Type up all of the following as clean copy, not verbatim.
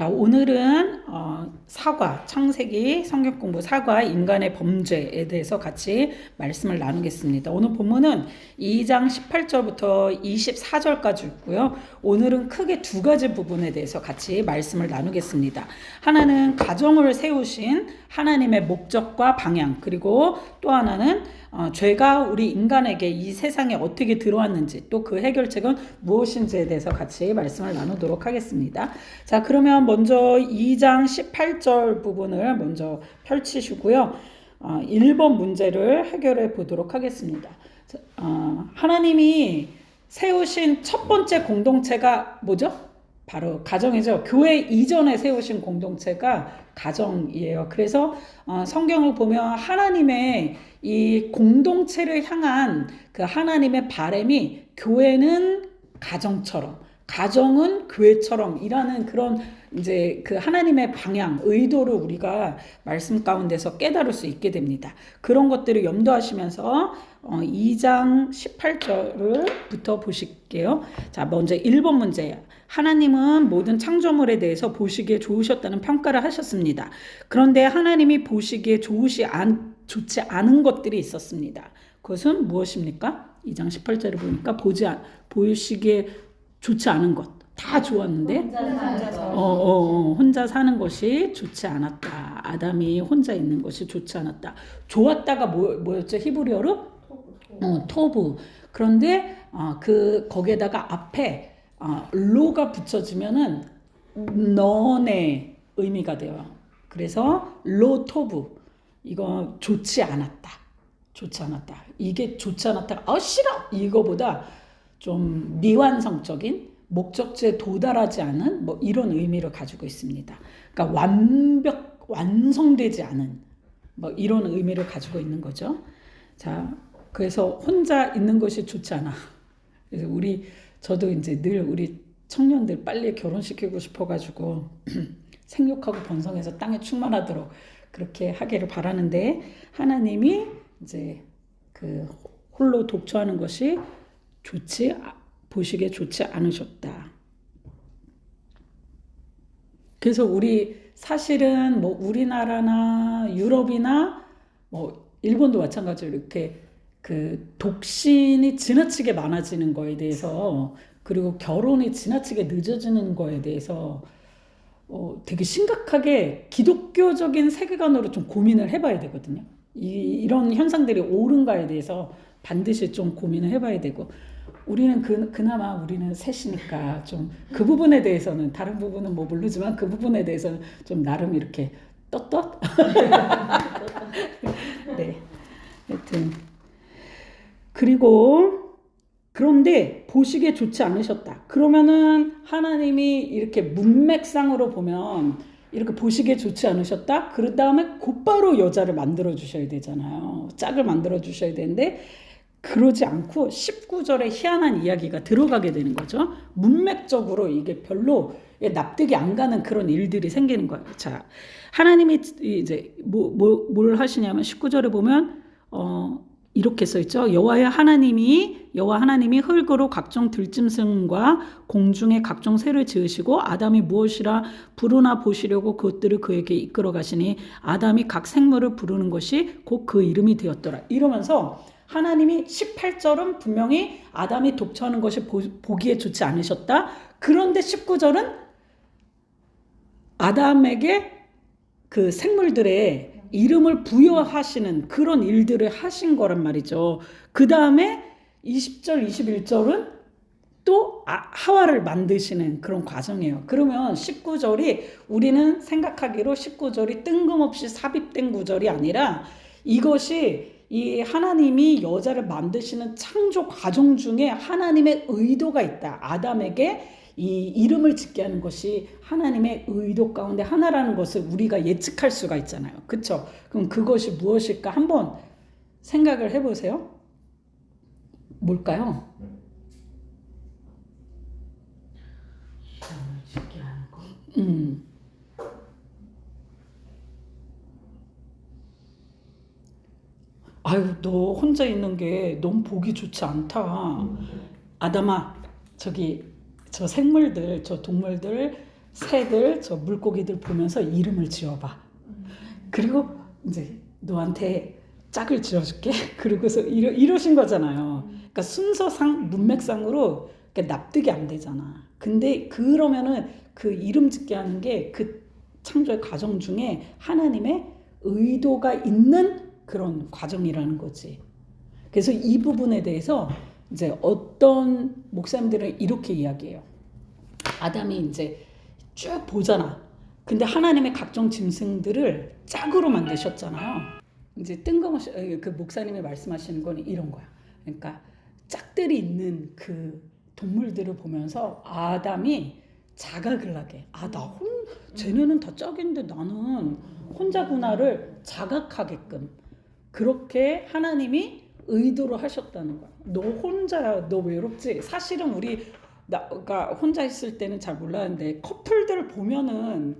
자, 오늘은 사과, 창세기 성경 공부 사과, 인간의 범죄에 대해서 같이 말씀을 나누겠습니다. 오늘 본문은 2장 18절부터 24절까지 있고요. 오늘은 크게 두 가지 부분에 대해서 같이 말씀을 나누겠습니다. 하나는 가정을 세우신 하나님의 목적과 방향, 그리고 또 하나는 죄가 우리 인간에게 이 세상에 어떻게 들어왔는지, 또 그 해결책은 무엇인지에 대해서 같이 말씀을 나누도록 하겠습니다. 자, 그러면 먼저 2장 18절 부분을 먼저 펼치시고요. 1번 문제를 해결해 보도록 하겠습니다. 하나님이 세우신 첫 번째 공동체가 뭐죠? 바로 가정이죠. 교회 이전에 세우신 공동체가 가정이에요. 그래서 성경을 보면 하나님의 이 공동체를 향한 그 하나님의 바람이 교회는 가정처럼, 가정은 교회처럼 이라는 그런 이제 그 하나님의 방향, 의도를 우리가 말씀 가운데서 깨달을 수 있게 됩니다. 그런 것들을 염두하시면서 2장 18절부터 보실게요. 자, 먼저 1번 문제예요. 하나님은 모든 창조물에 대해서 보시기에 좋으셨다는 평가를 하셨습니다. 그런데 하나님이 보시기에 좋지 않은 것들이 있었습니다. 그것은 무엇입니까? 2장 18절을 보니까 보시기에 좋지 않은 것. 다 좋았는데 혼자 사는 것이 좋지 않았다. 아담이 혼자 있는 것이 좋지 않았다. 좋았다가 뭐였죠? 히브리어로? 토부. 그런데 거기에다가 앞에 로가 붙여지면은 넌의 의미가 돼요. 그래서 로토부. 이거 좋지 않았다. 좋지 않았다. 이게 좋지 않았다. 싫어. 이거보다 좀 미완성적인 목적지에 도달하지 않은 뭐 이런 의미를 가지고 있습니다. 그러니까 완성되지 않은 뭐 이런 의미를 가지고 있는 거죠. 자, 그래서 혼자 있는 것이 좋지 않아. 그래서 저도 이제 늘 우리 청년들 빨리 결혼시키고 싶어가지고 생육하고 번성해서 땅에 충만하도록 그렇게 하기를 바라는데, 하나님이 이제 그 홀로 독처하는 것이 보시기에 좋지 않으셨다. 그래서 사실은 뭐 우리나라나 유럽이나 뭐 일본도 마찬가지로 이렇게 그 독신이 지나치게 많아지는 거에 대해서, 그리고 결혼이 지나치게 늦어지는 거에 대해서 되게 심각하게 기독교적인 세계관으로 좀 고민을 해봐야 되거든요. 이런 현상들이 옳은가에 대해서 반드시 좀 고민을 해봐야 되고, 우리는 그나마 우리는 셋이니까 좀 그 부분에 대해서는, 다른 부분은 뭐 모르지만 그 부분에 대해서는 좀 나름 이렇게 떳떳? 네. 하여튼. 그런데 보시기에 좋지 않으셨다. 그러면은 하나님이 이렇게 문맥상으로 보면 이렇게 보시기에 좋지 않으셨다? 그 다음에 곧바로 여자를 만들어 주셔야 되잖아요. 짝을 만들어 주셔야 되는데, 그러지 않고 19절에 희한한 이야기가 들어가게 되는 거죠. 문맥적으로 이게 별로 납득이 안 가는 그런 일들이 생기는 거예요. 자, 하나님이 이제 뭘 하시냐면 19절에 보면 이렇게 써 있죠. 여호와 하나님이 흙으로 각종 들짐승과 공중의 각종 새를 지으시고 아담이 무엇이라 부르나 보시려고 그것들을 그에게 이끌어 가시니 아담이 각 생물을 부르는 것이 곧 그 이름이 되었더라. 이러면서 하나님이 18절은 분명히 아담이 독처하는 것이 보기에 좋지 않으셨다. 그런데 19절은 아담에게 그 생물들의 이름을 부여하시는 그런 일들을 하신 거란 말이죠. 그 다음에 20절, 21절은 또 하와를 만드시는 그런 과정이에요. 그러면 19절이 우리는 생각하기로 19절이 뜬금없이 삽입된 구절이 아니라, 이것이 이 하나님이 여자를 만드시는 창조 과정 중에 하나님의 의도가 있다. 아담에게 이 이름을 짓게 하는 것이 하나님의 의도 가운데 하나라는 것을 우리가 예측할 수가 있잖아요. 그렇죠? 그럼 그것이 무엇일까 한번 생각을 해보세요. 뭘까요? 이름을 짓게 하는 거. 아유, 너 혼자 있는 게 너무 보기 좋지 않다. 아담아, 저 동물들 새들, 저 물고기들 보면서 이름을 지어봐. 그리고 이제 너한테 짝을 지어줄게. 그러고서 이러신 거잖아요. 그러니까 순서상 문맥상으로 그러니까 납득이 안 되잖아. 근데 그러면은 그 이름 짓게 하는 게 그 창조의 과정 중에 하나님의 의도가 있는 그런 과정이라는 거지. 그래서 이 부분에 대해서 이제 어떤 목사님들은 이렇게 이야기해요. 아담이 이제 쭉 보잖아. 근데 하나님의 각종 짐승들을 짝으로 만드셨잖아요. 이제 뜬금없이 그 목사님이 말씀하시는 건 이런 거야. 그러니까 짝들이 있는 그 동물들을 보면서 아담이 자각을 하게. 쟤네는 다 짝인데 나는 혼자구나를 자각하게끔 그렇게 하나님이 의도를 하셨다는 거야. 너 혼자야, 너 외롭지? 사실은 그러니까 혼자 있을 때는 잘 몰랐는데 커플들을 보면은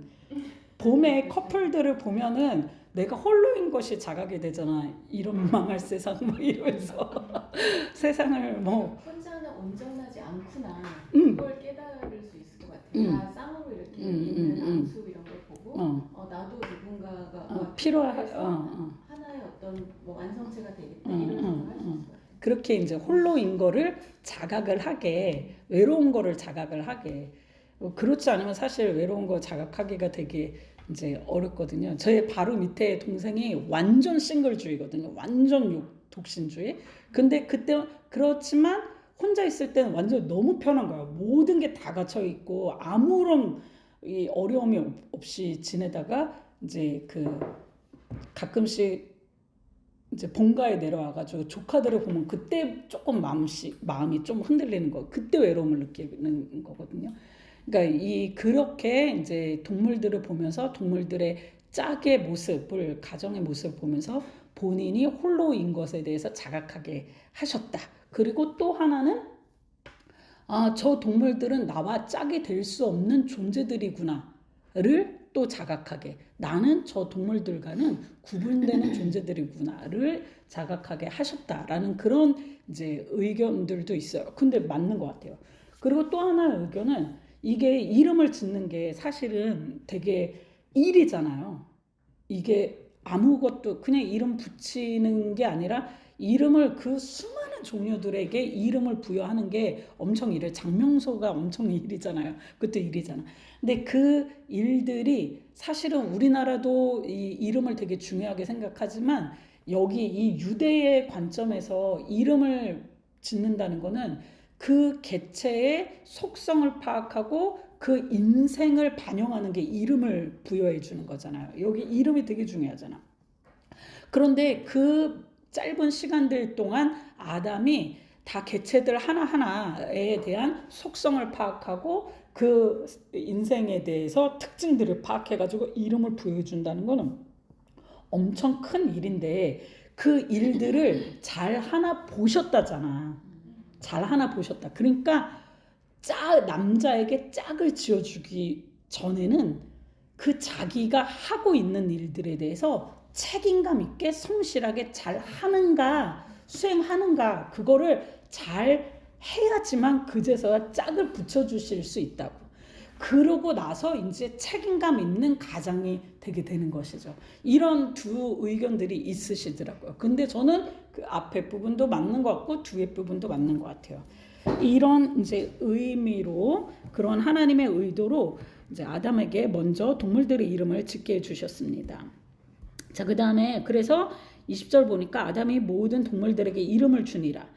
봄에 커플들을 보면은 내가 홀로인 것이 자각이 되잖아. 이런 망할 세상 뭐 이러면서 세상을 뭐 혼자는 온전하지 않구나. 그걸 깨달을 수 있을 것 같아요. 다 쌍으로 이렇게 있는 암수 이런 걸 보고 나도 누군가가 하나의 어떤 뭐 완성체가 되겠다 이런 생각을 할 수 있어요. 그렇게 이제 홀로인 거를 자각을 하게, 외로운 거를 자각을 하게. 그렇지 않으면 사실 외로운 거 자각하기가 되게 이제 어렵거든요. 저의 바로 밑에 동생이 완전 싱글주의거든요. 완전 독신주의. 근데 그때 그렇지만 혼자 있을 때는 완전 너무 편한 거야. 모든 게 다 갖춰 있고 아무런 이 어려움이 없이 지내다가 이제 그 가끔씩 이제 본가에 내려와가지고 조카들을 보면 그때 조금 마음이 좀 흔들리는 거. 그때 외로움을 느끼는 거거든요. 그러니까 그렇게 이제 동물들을 보면서 동물들의 짝의 모습을 가정의 모습을 보면서 본인이 홀로인 것에 대해서 자각하게 하셨다. 그리고 또 하나는 저 동물들은 나와 짝이 될 수 없는 존재들이구나를 또 자각하게 나는 저 동물들과는 구분되는 존재들이구나를 자각하게 하셨다라는 그런 이제 의견들도 있어요. 근데 맞는 것 같아요. 그리고 또 하나의 의견은 이게 이름을 짓는 게 사실은 되게 일이잖아요. 이게 아무것도 그냥 이름 붙이는 게 아니라 이름을 그 수많은 종류들에게 이름을 부여하는 게 엄청 일이에요. 장명소가 엄청 일이잖아요. 그것도 일이잖아. 근데 그 일들이 사실은 우리나라도 이 이름을 되게 중요하게 생각하지만 여기 이 유대의 관점에서 이름을 짓는다는 거는 그 개체의 속성을 파악하고 그 인생을 반영하는 게 이름을 부여해 주는 거잖아요. 여기 이름이 되게 중요하잖아. 그런데 그 짧은 시간들 동안 아담이 다 개체들 하나하나에 대한 속성을 파악하고 그 인생에 대해서 특징들을 파악해가지고 이름을 부여해준다는 거는 엄청 큰 일인데 그 일들을 잘 하나 보셨다잖아. 잘 하나 보셨다. 그러니까 남자에게 짝을 지어주기 전에는 그 자기가 하고 있는 일들에 대해서 책임감 있게 성실하게 잘 하는가 수행하는가 그거를 잘 해야지만 그제서야 짝을 붙여주실 수 있다고. 그러고 나서 이제 책임감 있는 가장이 되게 되는 것이죠. 이런 두 의견들이 있으시더라고요. 근데 저는 그 앞에 부분도 맞는 것 같고 뒤에 부분도 맞는 것 같아요. 이런 이제 의미로 그런 하나님의 의도로 이제 아담에게 먼저 동물들의 이름을 짓게 해주셨습니다. 자, 그 다음에 그래서 20절 보니까 아담이 모든 동물들에게 이름을 주니라.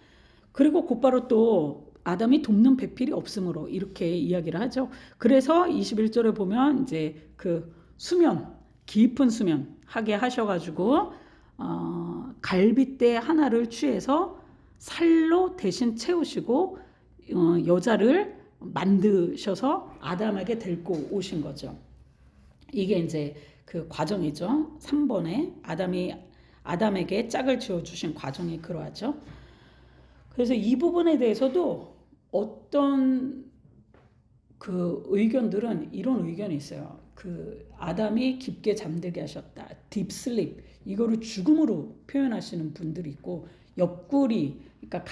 그리고 곧바로 또 아담이 돕는 배필이 없으므로 이렇게 이야기를 하죠. 그래서 21절에 보면 이제 그 수면, 깊은 수면 하게 하셔가지고 갈빗대 하나를 취해서 살로 대신 채우시고 여자를 만드셔서 아담에게 데리고 오신 거죠. 이게 이제 그 과정이죠. 3번에 아담에게 짝을 지어주신 과정이 그러하죠. 그래서 이 부분에 대해서도 어떤 그 의견들은 이런 의견이 있어요. 그 아담이 깊게 잠들게 하셨다. 딥슬립 이거를 죽음으로 표현하시는 분들이 있고 옆구리 그러니까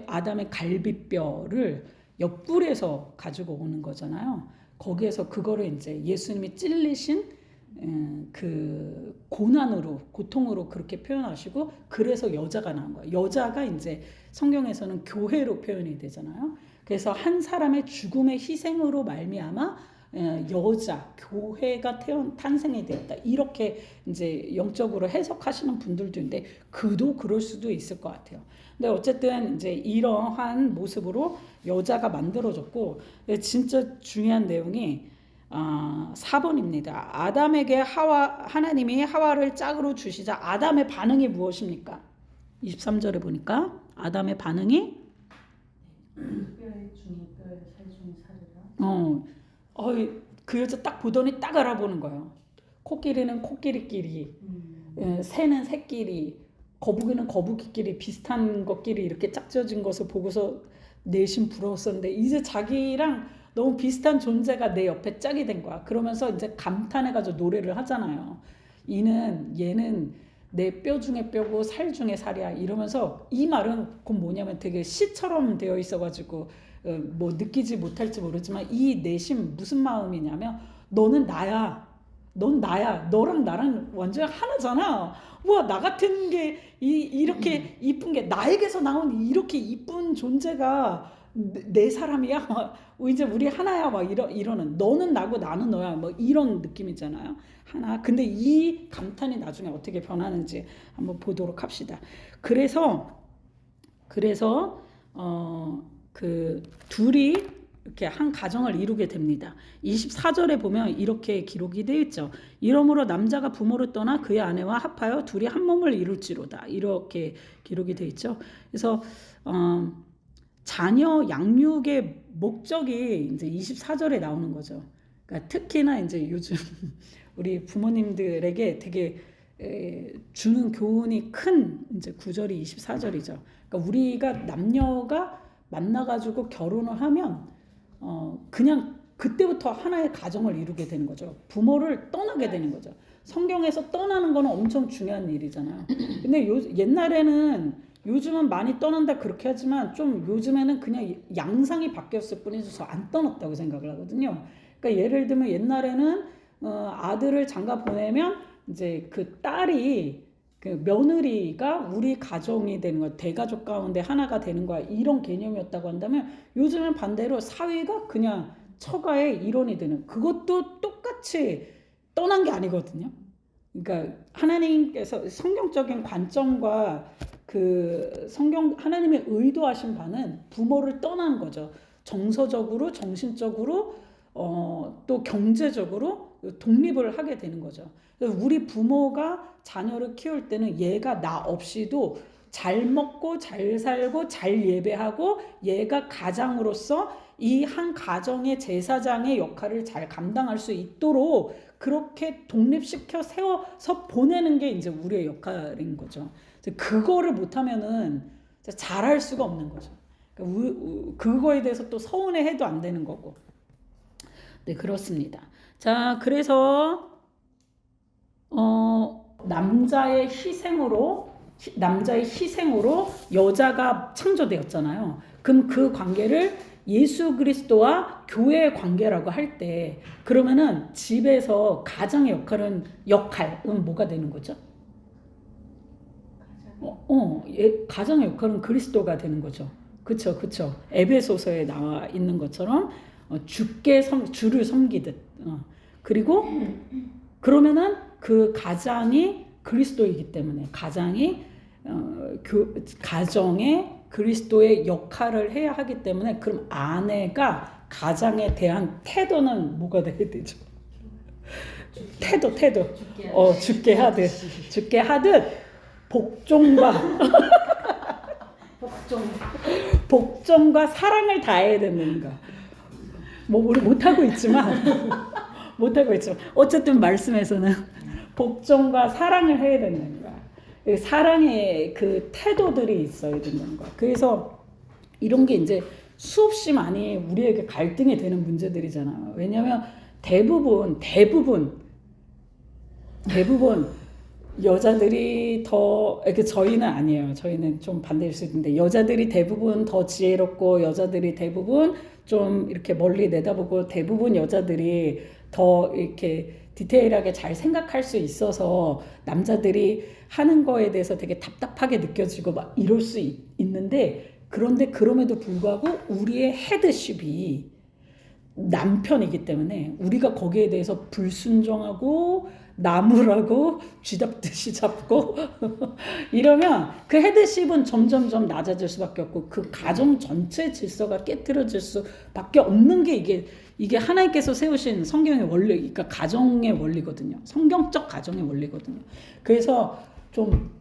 아담의 갈비뼈를 옆구리에서 가지고 오는 거잖아요. 거기에서 그거를 이제 예수님이 찔리신 그 고난으로, 고통으로 그렇게 표현하시고, 그래서 여자가 나온 거예요. 여자가 이제 성경에서는 교회로 표현이 되잖아요. 그래서 한 사람의 죽음의 희생으로 말미암아 여자, 교회가 탄생이 되었다. 이렇게 이제 영적으로 해석하시는 분들도 있는데, 그도 그럴 수도 있을 것 같아요. 근데 어쨌든 이제 이러한 모습으로 여자가 만들어졌고, 진짜 중요한 내용이 4번입니다. 아담에게 하나님이 하와를 짝으로 주시자 아담의 반응이 무엇입니까? 23절에 보니까 아담의 반응이 뼈의 중에 뼈에 살 중에 살이라. 그 여자 딱 보더니 딱 알아보는 거예요. 코끼리는 코끼리끼리, 새는 새끼리, 거북이는 거북이끼리 비슷한 것끼리 이렇게 짝져진 것을 보고서 내심 부러웠었는데, 이제 자기랑 너무 비슷한 존재가 내 옆에 짝이 된 거야. 그러면서 이제 감탄해가지고 노래를 하잖아요. 얘는 내 뼈 중에 뼈고 살 중에 살이야. 이러면서 이 말은 곧 뭐냐면 되게 시처럼 되어 있어가지고 뭐 느끼지 못할지 모르지만 이 내심 무슨 마음이냐면, 너는 나야. 넌 나야. 너랑 나랑 완전 하나잖아. 와, 나 같은 게 이렇게 이쁜 게, 나에게서 나온 이렇게 이쁜 존재가 내 사람이야. 이제 우리 하나야. 막 이러는, 너는 나고 나는 너야. 뭐 이런 느낌이잖아요. 하나. 근데 이 감탄이 나중에 어떻게 변하는지 한번 보도록 합시다. 그래서 그 둘이 이렇게 한 가정을 이루게 됩니다. 24절에 보면 이렇게 기록이 되어 있죠. 이러므로 남자가 부모를 떠나 그의 아내와 합하여 둘이 한 몸을 이룰지로다. 이렇게 기록이 되어 있죠. 그래서 자녀 양육의 목적이 이제 24절에 나오는 거죠. 그러니까 특히나 이제 요즘 우리 부모님들에게 되게 주는 교훈이 큰 이제 구절이 24절이죠. 그러니까 우리가 남녀가 만나가지고 결혼을 하면 그냥 그때부터 하나의 가정을 이루게 되는 거죠. 부모를 떠나게 되는 거죠. 성경에서 떠나는 거는 엄청 중요한 일이잖아요. 근데 요즘은 많이 떠난다 그렇게 하지만, 좀 요즘에는 그냥 양상이 바뀌었을 뿐이지 안 떠났다고 생각을 하거든요. 그러니까 예를 들면 옛날에는 아들을 장가 보내면 이제 그 딸이, 그 며느리가 우리 가정이 되는 거야. 대가족 가운데 하나가 되는 거야. 이런 개념이었다고 한다면, 요즘은 반대로 사위가 그냥 처가의 일원이 되는, 그것도 똑같이 떠난 게 아니거든요. 그러니까 하나님께서 성경적인 관점과 그 하나님의 의도하신 바는 부모를 떠나는 거죠. 정서적으로, 정신적으로, 또 경제적으로 독립을 하게 되는 거죠. 우리 부모가 자녀를 키울 때는 얘가 나 없이도 잘 먹고 잘 살고 잘 예배하고, 얘가 가장으로서 이 한 가정의 제사장의 역할을 잘 감당할 수 있도록 그렇게 독립시켜 세워서 보내는 게 이제 우리의 역할인 거죠. 그거를 못하면은 잘할 수가 없는 거죠. 그거에 대해서 또 서운해해도 안 되는 거고. 네, 그렇습니다. 자, 그래서 남자의 희생으로 여자가 창조되었잖아요. 그럼 그 관계를 예수 그리스도와 교회의 관계라고 할 때, 그러면은 집에서 가장의 역할은 뭐가 되는 거죠? 가장의 역할은 그리스도가 되는 거죠. 그쵸. 에베소서에 나와 있는 것처럼 주를 섬기듯. 그리고 그러면은 그 가장이 그리스도이기 때문에, 가장이 가정에 그리스도의 역할을 해야 하기 때문에, 그럼 아내가 가장에 대한 태도는 뭐가 돼야 되죠? 태도. 죽게 하듯 복종과 사랑을 다해야 되는가. 뭐 우리 못하고 있지만 어쨌든 말씀에서는 복종과 사랑을 해야 되는 거야. 사랑의 그 태도들이 있어야 되는 거야. 그래서 이런 게 이제 수없이 많이 우리에게 갈등이 되는 문제들이잖아요. 왜냐하면 대부분 여자들이 더, 저희는 아니에요. 저희는 좀 반대일 수 있는데, 여자들이 대부분 더 지혜롭고, 여자들이 대부분 좀 이렇게 멀리 내다보고 대부분 여자들이 더 이렇게 디테일하게 잘 생각할 수 있어서 남자들이 하는 거에 대해서 되게 답답하게 느껴지고 막 이럴 수 있는데 그런데 그럼에도 불구하고 우리의 헤드십이 남편이기 때문에 우리가 거기에 대해서 불순종하고 나무라고 쥐잡듯이 잡고 이러면 그 헤드십은 점점점 낮아질 수밖에 없고 그 가정 전체 질서가 깨트려질 수밖에 없는 게 이게 하나님께서 세우신 성경의 원리, 그러니까 가정의 원리거든요. 성경적 가정의 원리거든요. 그래서 좀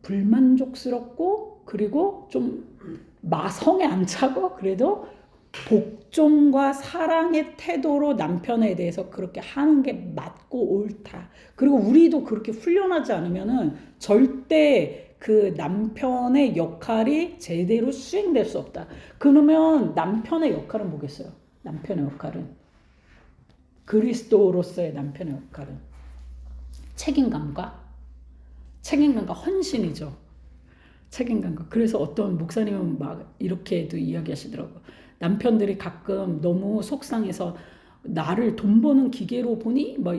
불만족스럽고 그리고 좀 마성에 안 차고 그래도 복종과 사랑의 태도로 남편에 대해서 그렇게 하는 게 맞고 옳다. 그리고 우리도 그렇게 훈련하지 않으면은 절대 그 남편의 역할이 제대로 수행될 수 없다. 그러면 남편의 역할은 뭐겠어요? 남편의 역할은 그리스도로서의 남편의 역할은 책임감과 헌신이죠. 책임감과. 그래서 어떤 목사님은 막 이렇게도 이야기하시더라고요. 남편들이 가끔 너무 속상해서 나를 돈 버는 기계로 보니 뭐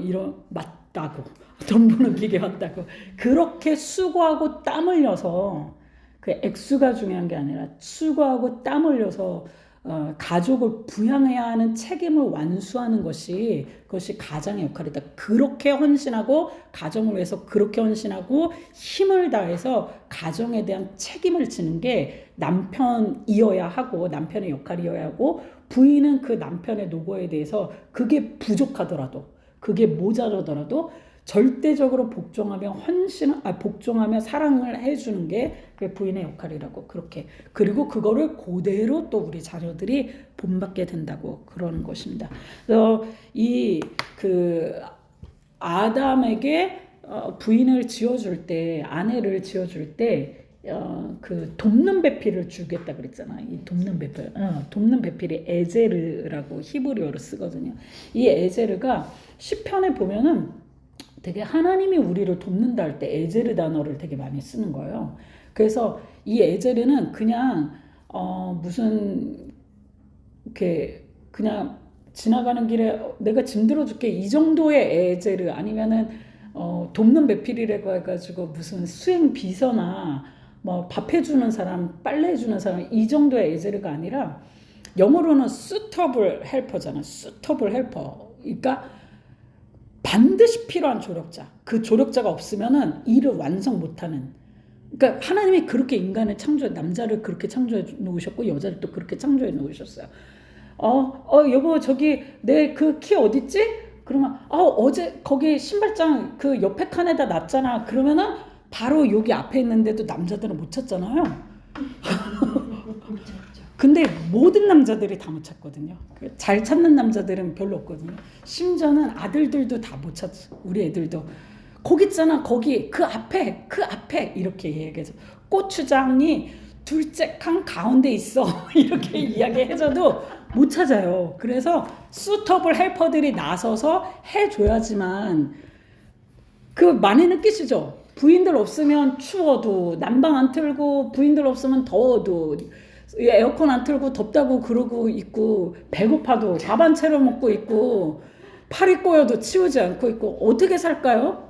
맞다고 돈 버는 기계 맞다고 그렇게 수고하고 땀 흘려서 그 액수가 중요한 게 아니라 수고하고 땀 흘려서 가족을 부양해야 하는 책임을 완수하는 그것이 가장의 역할이다. 그렇게 헌신하고 가정을 위해서 그렇게 헌신하고 힘을 다해서 가정에 대한 책임을 지는 게 남편이어야 하고 남편의 역할이어야 하고 부인은 그 남편의 노고에 대해서 그게 부족하더라도 그게 모자라더라도 절대적으로 복종하며 사랑을 해주는 게 그 부인의 역할이라고 그렇게 그리고 그거를 그대로 또 우리 자녀들이 본받게 된다고 그러는 것입니다. 그래서 아담에게 부인을 지어줄 때 아내를 지어줄 때 그 돕는 배필을 주겠다 그랬잖아. 이 돕는 배필이 에제르라고 히브리어로 쓰거든요. 이 에제르가 시편에 보면은 되게 하나님이 우리를 돕는다 할 때 에제르 단어를 되게 많이 쓰는 거예요. 그래서 이 에제르는 그냥 무슨 이렇게 그냥 지나가는 길에 내가 짐 들어줄게 이 정도의 에제르 아니면은 돕는 배필이라고 해가지고 무슨 수행 비서나 뭐 밥 해주는 사람, 빨래 해주는 사람 이 정도의 에제르가 아니라 영어로는 suitable helper잖아. suitable helper. 그러니까 반드시 필요한 조력자. 그 조력자가 없으면은 일을 완성 못하는. 그러니까 하나님이 그렇게 인간을 남자를 그렇게 창조해 놓으셨고 여자를 또 그렇게 창조해 놓으셨어요. 여보 저기 내 그 키 어딨지? 그러면 어제 거기 신발장 그 옆에 칸에다 놨잖아. 그러면은 바로 여기 앞에 있는데도 남자들은 못 찾잖아요. 근데 모든 남자들이 다 못 찾거든요. 잘 찾는 남자들은 별로 없거든요. 심지어는 아들들도 다 못 찾죠. 우리 애들도 거기 있잖아. 거기 그 앞에 이렇게 얘기해서 고추장이 둘째 칸 가운데 있어 이렇게 이야기해줘도 못 찾아요. 그래서 수터블 헬퍼들이 나서서 해줘야지만 그 많이 느끼시죠? 부인들 없으면 추워도 난방 안 틀고 부인들 없으면 더워도 에어컨 안 틀고 덥다고 그러고 있고 배고파도 밥 한 채로 먹고 있고 팔이 꼬여도 치우지 않고 있고 어떻게 살까요?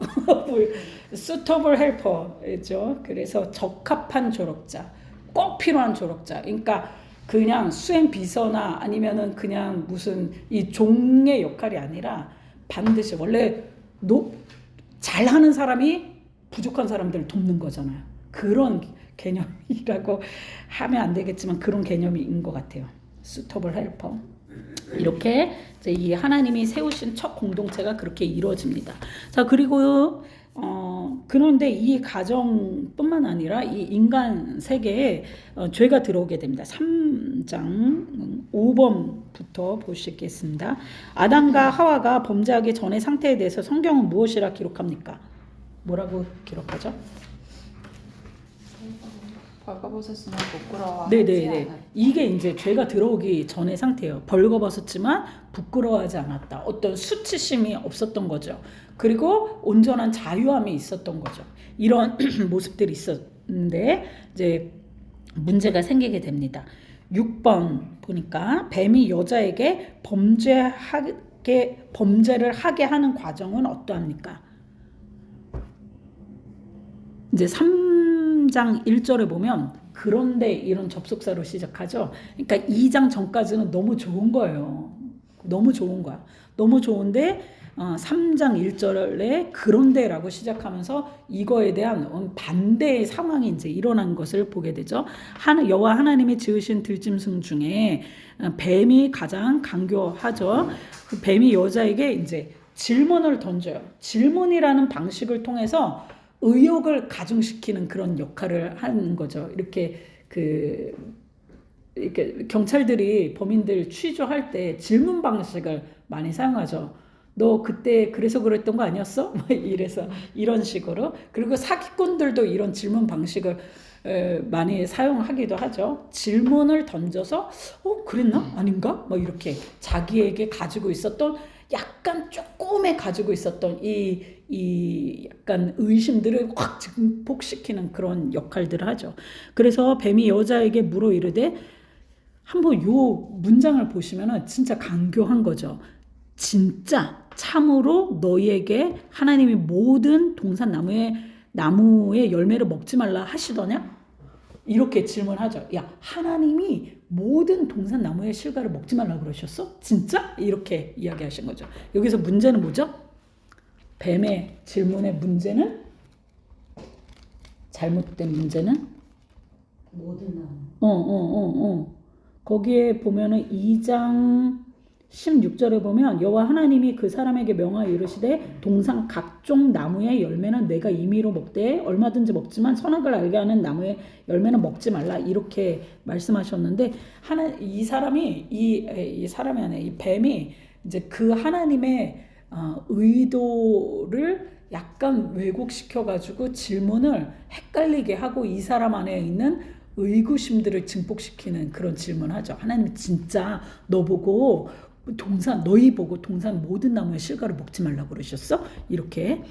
suitable helper죠. 그래서 적합한 조력자, 꼭 필요한 조력자. 그러니까 그냥 수행 비서나 아니면은 그냥 무슨 이 종의 역할이 아니라 반드시 원래 잘하는 사람이 부족한 사람들을 돕는 거잖아요. 그런 개념이라고 하면 안 되겠지만 그런 개념인 것 같아요. suitable helper. 이렇게 이제 이 하나님이 세우신 첫 공동체가 그렇게 이루어집니다. 자 그리고 그런데 이 가정뿐만 아니라 이 인간 세계에 죄가 들어오게 됩니다. 3장 5번부터 보시겠습니다. 아담과 하와가 범죄하기 전의 상태에 대해서 성경은 무엇이라 기록합니까? 뭐라고 기록하죠? 벌거벗었으면 부끄러워하지 네네네. 않았다. 이게 이제 죄가 들어오기 전의 상태예요. 벌거벗었지만 부끄러워하지 않았다. 어떤 수치심이 없었던 거죠. 그리고 온전한 자유함이 있었던 거죠. 이런 모습들이 있었는데 이제 문제가 생기게 됩니다. 6번 보니까 뱀이 여자에게 범죄를 하게 하는 과정은 어떠합니까? 이제 3장 1절에 보면 그런데 이런 접속사로 시작하죠. 그러니까 2장 전까지는 너무 좋은 거예요. 너무 좋은 거야. 너무 좋은데 3장 1절에 그런데라고 시작하면서 이거에 대한 반대의 상황이 이제 일어난 것을 보게 되죠. 여호와 하나님이 지으신 들짐승 중에 뱀이 가장 강교하죠. 그 뱀이 여자에게 이제 질문을 던져요. 질문이라는 방식을 통해서 의혹을 가중시키는 그런 역할을 하는 거죠. 이렇게 경찰들이 범인들 취조할 때 질문 방식을 많이 사용하죠. 너 그때 그래서 그랬던 거 아니었어? 이래서 이런 식으로. 그리고 사기꾼들도 이런 질문 방식을 많이 사용하기도 하죠. 질문을 던져서 그랬나? 아닌가? 이렇게 자기에게 가지고 있었던 약간 조금의 가지고 있었던 이 약간 의심들을 확 증폭시키는 그런 역할들을 하죠. 그래서 뱀이 여자에게 물어 이르되 한번 요 문장을 보시면은 진짜 강교한 거죠. 진짜 참으로 너희에게 하나님이 모든 동산 나무의 열매를 먹지 말라 하시더냐? 이렇게 질문하죠. 야, 하나님이 모든 동산 나무의 실과를 먹지 말라 그러셨어? 진짜? 이렇게 이야기하신 거죠. 여기서 문제는 뭐죠? 뱀의 질문의 문제는 잘못된 문제는 모든 나무. 거기에 보면은 2장 16절에 보면 여호와 하나님이 그 사람에게 명하여 이르시되 동산 각종 나무의 열매는 내가 임의로 먹되 얼마든지 먹지만 선악을 알게 하는 나무의 열매는 먹지 말라 이렇게 말씀하셨는데 이 사람이 이 뱀이 이제 그 하나님의 의도를 약간 왜곡시켜 가지고 질문을 헷갈리게 하고 이 사람 안에 있는 의구심들을 증폭시키는 그런 질문하죠. 하나님이 진짜 너희 보고 동산 모든 나무의 실과를 먹지 말라고 그러셨어? 이렇게.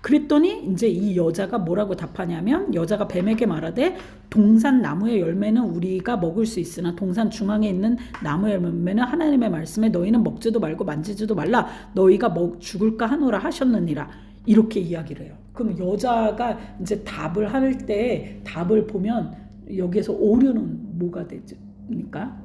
그랬더니 이제 이 여자가 뭐라고 답하냐면 여자가 뱀에게 말하되 동산 나무의 열매는 우리가 먹을 수 있으나 동산 중앙에 있는 나무의 열매는 하나님의 말씀에 너희는 먹지도 말고 만지지도 말라 너희가 죽을까 하노라 하셨느니라. 이렇게 이야기를 해요. 그럼 여자가 이제 답을 할 때 답을 보면 여기에서 오류는 뭐가 됩니까?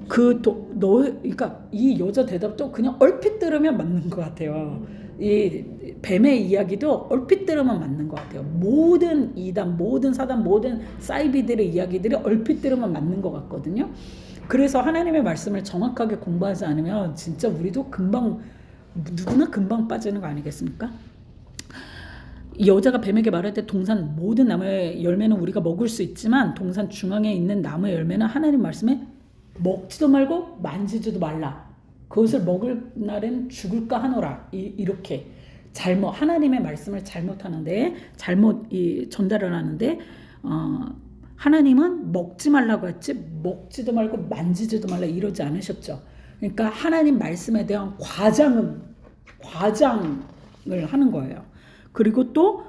그러니까 이 여자 대답도 그냥 얼핏 들으면 맞는 것 같아요. 이 뱀의 이야기도 얼핏 들으면 맞는 것 같아요. 모든 이단, 모든 사단, 모든 사이비들의 이야기들이 얼핏 들으면 맞는 것 같거든요. 그래서 하나님의 말씀을 정확하게 공부하지 않으면 진짜 우리도 누구나 금방 빠지는 거 아니겠습니까? 여자가 뱀에게 말할 때 동산 모든 나무의 열매는 우리가 먹을 수 있지만 동산 중앙에 있는 나무의 열매는 하나님 말씀에 먹지도 말고 만지지도 말라. 그것을 먹을 날엔 죽을까 하노라. 이렇게 하나님의 말씀을 잘못하는데 잘못 전달을 하는데 하나님은 먹지 말라고 했지 먹지도 말고 만지지도 말라 이러지 않으셨죠. 그러니까 하나님 말씀에 대한 과장을 하는 거예요. 그리고 또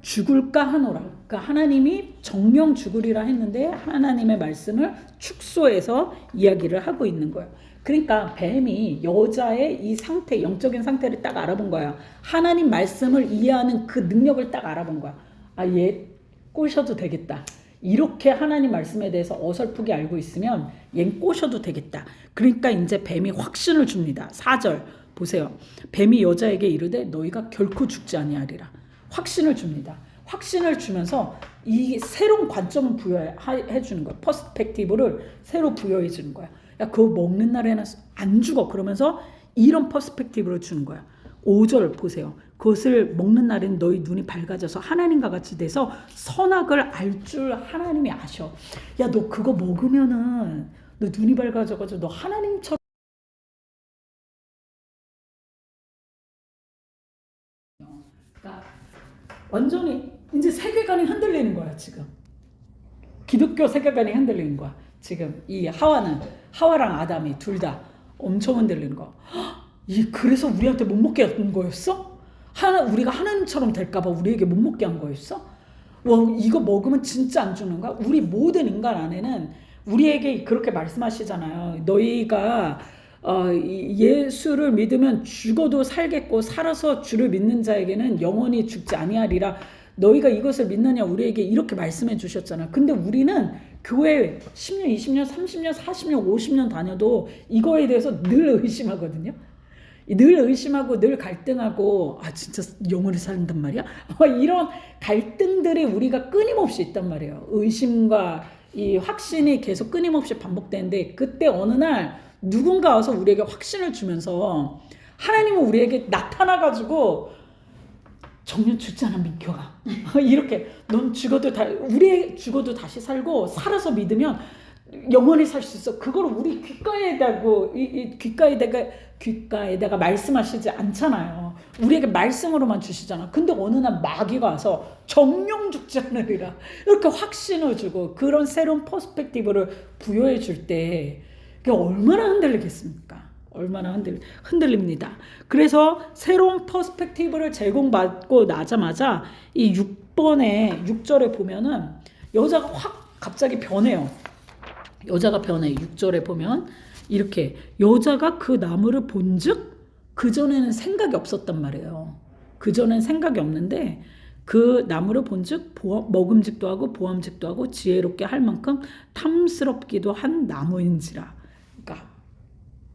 죽을까 하노라. 그러니까 하나님이 정령 죽으리라 했는데 하나님의 말씀을 축소해서 이야기를 하고 있는 거예요. 그러니까 뱀이 여자의 이 상태, 영적인 상태를 딱 알아본 거예요. 하나님 말씀을 이해하는 그 능력을 딱 알아본 거야. 얘 꼬셔도 되겠다. 이렇게 하나님 말씀에 대해서 어설프게 알고 있으면 얜 꼬셔도 되겠다. 그러니까 이제 뱀이 확신을 줍니다. 4절 보세요. 뱀이 여자에게 이르되 너희가 결코 죽지 아니하리라. 확신을 줍니다. 확신을 주면서 이 새로운 관점을 부여해 주는 거야. 퍼스펙티브를 새로 부여해 주는 거야. 야, 그거 먹는 날에는 안 죽어. 그러면서 이런 퍼스펙티브를 주는 거야. 5절 보세요. 그것을 먹는 날엔 너희 눈이 밝아져서 하나님과 같이 돼서 선악을 알 줄 하나님이 아셔. 야, 너 그거 먹으면은 너 눈이 밝아져가지고 너 하나님처럼 그러니까 완전히 이제 세계관이 흔들리는 거야 지금. 기독교 세계관이 흔들리는 거야 지금. 이 하와랑 아담이 둘 다 엄청 흔들리는 거. 그래서 우리한테 못 먹게 한 거였어? 우리가 하나님처럼 될까봐 우리에게 못 먹게 한 거였어? 이거 먹으면 진짜 안 죽는가? 우리 모든 인간 안에는 우리에게 그렇게 말씀하시잖아요. 너희가 예수를 믿으면 죽어도 살겠고 살아서 주를 믿는 자에게는 영원히 죽지 아니하리라. 너희가 이것을 믿느냐 우리에게 이렇게 말씀해 주셨잖아. 근데 우리는 교회 10년, 20년, 30년, 40년, 50년 다녀도 이거에 대해서 늘 의심하거든요. 늘 의심하고 늘 갈등하고 진짜 영원히 산단 말이야? 이런 갈등들이 우리가 끊임없이 있단 말이에요. 의심과 이 확신이 계속 끊임없이 반복되는데 그때 어느 날 누군가 와서 우리에게 확신을 주면서 하나님은 우리에게 나타나가지고 정년 죽지 않아 믿겨가. 이렇게 넌 죽어도 우리 죽어도 다시 살고 살아서 믿으면 영원히 살 수 있어. 그걸 우리 귓가에다가 말씀하시지 않잖아요. 우리에게 말씀으로만 주시잖아. 근데 어느 날 마귀가 와서 정령 죽지 않으리라 이렇게 확신을 주고 그런 새로운 퍼스펙티브를 부여해 줄 때 그게 얼마나 흔들리겠습니까? 얼마나 흔들립니다. 그래서 새로운 퍼스펙티브를 제공받고 나자마자 이 6절에 보면은 여자가 확 갑자기 변해요. 여자가 변해. 6절에 보면 이렇게 여자가 그 나무를 본즉 그전에는 생각이 없었단 말이에요. 그전엔 생각이 없는데 그 나무를 본즉 먹음직도 하고 보암직도 하고 지혜롭게 할 만큼 탐스럽기도 한 나무인지라. 그러니까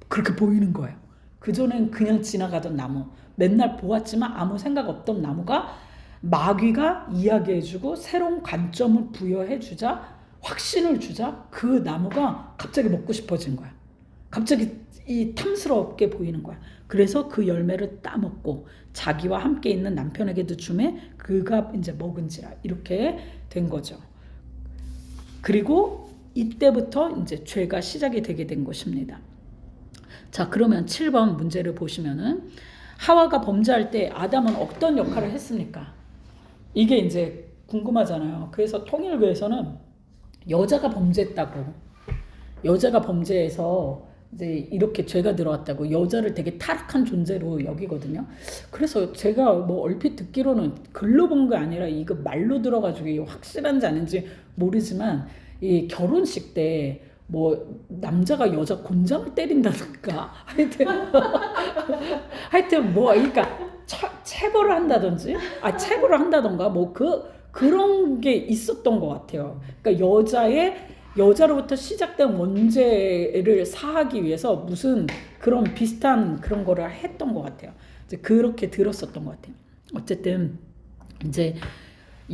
그렇게 보이는 거예요. 그전엔 그냥 지나가던 나무, 맨날 보았지만 아무 생각 없던 나무가 마귀가 이야기해주고 새로운 관점을 부여해주자, 확신을 주자 그 나무가 갑자기 먹고 싶어진 거야. 갑자기 이 탐스럽게 보이는 거야. 그래서 그 열매를 따먹고 자기와 함께 있는 남편에게도 주매 그가 이제 먹은지라 이렇게 된 거죠. 그리고 이때부터 이제 죄가 시작이 되게 된 것입니다. 자, 그러면 7번 문제를 보시면은 하와가 범죄할 때 아담은 어떤 역할을 했습니까? 이게 이제 궁금하잖아요. 그래서 통일교에서는 여자가 범죄해서 이제 이렇게 죄가 들어왔다고 여자를 되게 타락한 존재로 여기거든요. 그래서 제가 뭐 얼핏 듣기로는 글로 본 게 아니라 이거 말로 들어가지고 이게 확실한지 아닌지 모르지만 이 결혼식 때 뭐 남자가 여자 곤장을 때린다든가 하여튼 뭐 그러니까 체벌을 한다든지 체벌을 한다던가 뭐 그런 게 있었던 것 같아요. 그러니까 여자로부터 시작된 원죄를 사하기 위해서 무슨 그런 비슷한 그런 거를 했던 것 같아요. 이제 그렇게 들었었던 것 같아요. 어쨌든 이제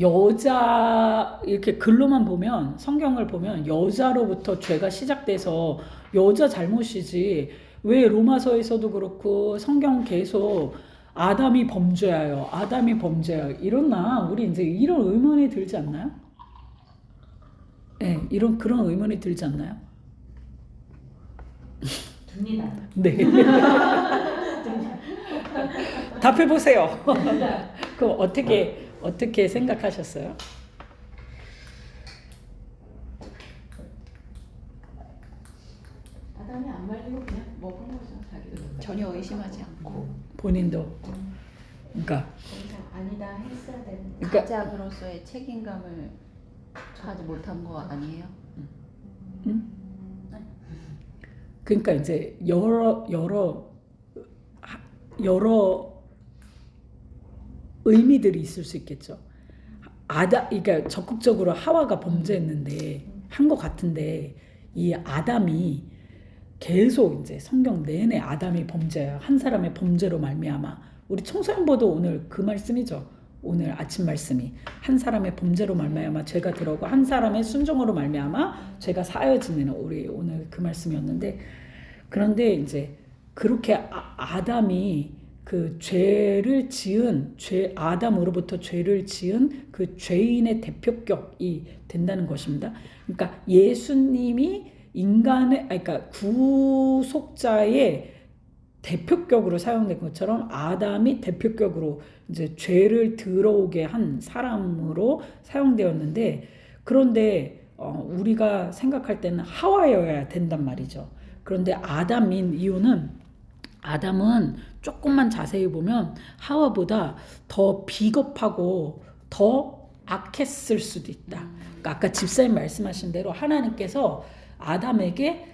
여자 이렇게 글로만 보면 성경을 보면 여자로부터 죄가 시작돼서 여자 잘못이지 왜 로마서에서도 그렇고 성경 계속 아담이 범죄하여 이러나 우리 이제 이런 의문이 들지 않나요? 네, 그런 의문이 들지 않나요? 듭니다. 네. 답해 보세요. 그럼 어떻게 생각하셨어요? 아담이 안 말리고 그냥 먹은 거죠. 자기도 전혀 의심하지 않고 본인도 그러니까 그래서 아니다 했어야 되는. 그러니까 가장으로서의 책임감을 하지 못한 거 아니에요? 그러니까 이제 여러 의미들이 있을 수 있겠죠. 그러니까 적극적으로 하와가 범죄했는데 한 것 같은데 이 아담이 계속 이제 성경 내내 아담이 범죄야. 한 사람의 범죄로 말미암아. 우리 청소년보도 오늘 그 말씀이죠. 오늘 아침 말씀이 한 사람의 범죄로 말미암아 죄가 들어오고 한 사람의 순종으로 말미암아 죄가 사여지는 우리 오늘 그 말씀이었는데 그런데 이제 그렇게 아담이 그 아담으로부터 죄를 지은 그 죄인의 대표격이 된다는 것입니다. 그러니까 예수님이 그러니까 구속자의 대표격으로 사용된 것처럼 아담이 대표격으로 이제 죄를 들어오게 한 사람으로 사용되었는데 그런데 우리가 생각할 때는 하와여야 된단 말이죠. 그런데 아담인 이유는 아담은 조금만 자세히 보면 하와보다 더 비겁하고 더 악했을 수도 있다. 그러니까 아까 집사님 말씀하신 대로 하나님께서 아담에게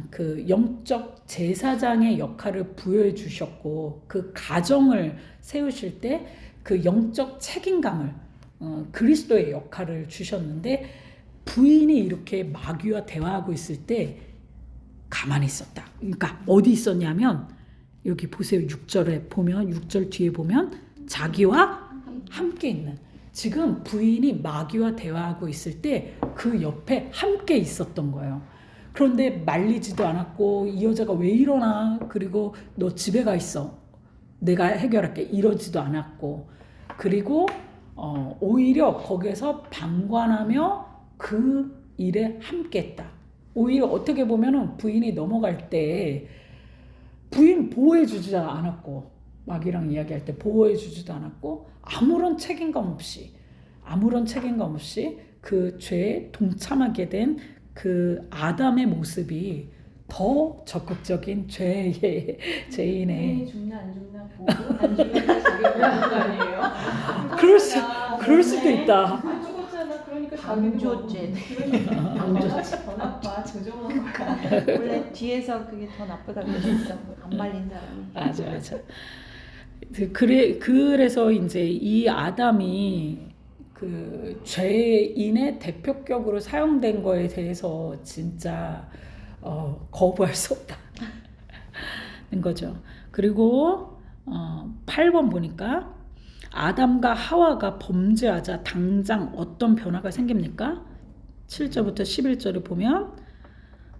그 영적 제사장의 역할을 부여해 주셨고 그 가정을 세우실 때 그 영적 책임감을 그리스도의 역할을 주셨는데 부인이 이렇게 마귀와 대화하고 있을 때 가만히 있었다. 그러니까 어디 있었냐면 여기 보세요. 6절에 보면 6절 뒤에 보면 자기와 함께 있는 지금 부인이 마귀와 대화하고 있을 때 그 옆에 함께 있었던 거예요. 그런데 말리지도 않았고 이 여자가 왜 이러나 그리고 너 집에 가 있어 내가 해결할게 이러지도 않았고 그리고 오히려 거기에서 방관하며 그 일에 함께했다. 오히려 어떻게 보면은 부인이 넘어갈 때 부인 보호해주지 않았고 마귀랑 이야기할 때 보호해주지도 않았고 아무런 책임감 없이 그 죄에 동참하게 된 그 아담의 모습이 더 적극적인 죄인의 죽나 안 죽나 보고 안 죽으니까 자기 죽는 거 아니에요? 그럴 수도 있다. 안 죽었잖아. 그러니까 방조죄. 같이 더 나빠. 조정한 거야. 원래 뒤에서 그게 더 나쁘다고 그랬어. 안 말린 사람이. 맞아. 그래서 이제 이 아담이 그 죄인의 대표격으로 사용된 거에 대해서 진짜 거부할 수 없다는 거죠. 그리고 8번 보니까 아담과 하와가 범죄하자 당장 어떤 변화가 생깁니까? 7절부터 11절을 보면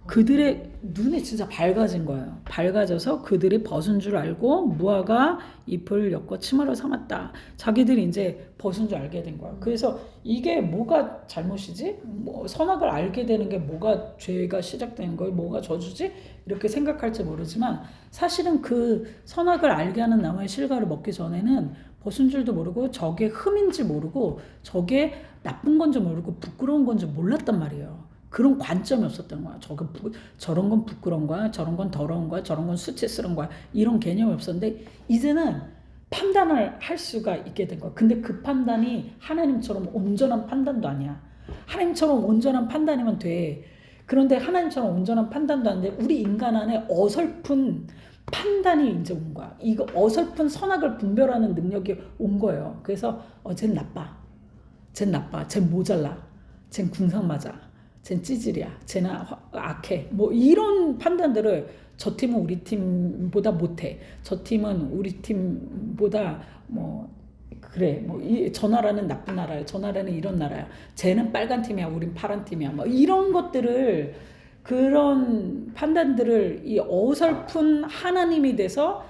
그들의 눈이 진짜 밝아진 거예요. 밝아져서 그들이 벗은 줄 알고 무화과 잎을 엮어 치마로 삼았다. 자기들이 이제 벗은 줄 알게 된 거예요. 그래서 이게 뭐가 잘못이지? 뭐 선악을 알게 되는 게 뭐가 죄가 시작되는 거예요? 뭐가 저주지? 이렇게 생각할지 모르지만 사실은 그 선악을 알게 하는 나무의 실과를 먹기 전에는 벗은 줄도 모르고 저게 흠인지 모르고 저게 나쁜 건지 모르고 부끄러운 건지 몰랐단 말이에요. 그런 관점이 없었던 거야. 저런 건 부끄러운 거야. 저런 건 더러운 거야. 저런 건 수치스러운 거야. 이런 개념이 없었는데 이제는 판단을 할 수가 있게 된 거야. 근데 그 판단이 하나님처럼 온전한 판단도 아니야. 하나님처럼 온전한 판단이면 돼. 그런데 하나님처럼 온전한 판단도 아닌데 우리 인간 안에 어설픈 판단이 이제 온 거야. 이거 어설픈 선악을 분별하는 능력이 온 거예요. 그래서 쟨 나빠. 쟨 모자라. 쟨 궁상 맞아. 쟨 찌질이야. 쟨 악해. 뭐 이런 판단들을 저 팀은 우리 팀보다 못해. 저 팀은 우리 팀보다 뭐 그래. 뭐 저 나라는 나쁜 나라야. 저 나라는 이런 나라야. 쟤는 빨간 팀이야. 우린 파란 팀이야. 뭐 이런 것들을 그런 판단들을 이 어설픈 하나님이 돼서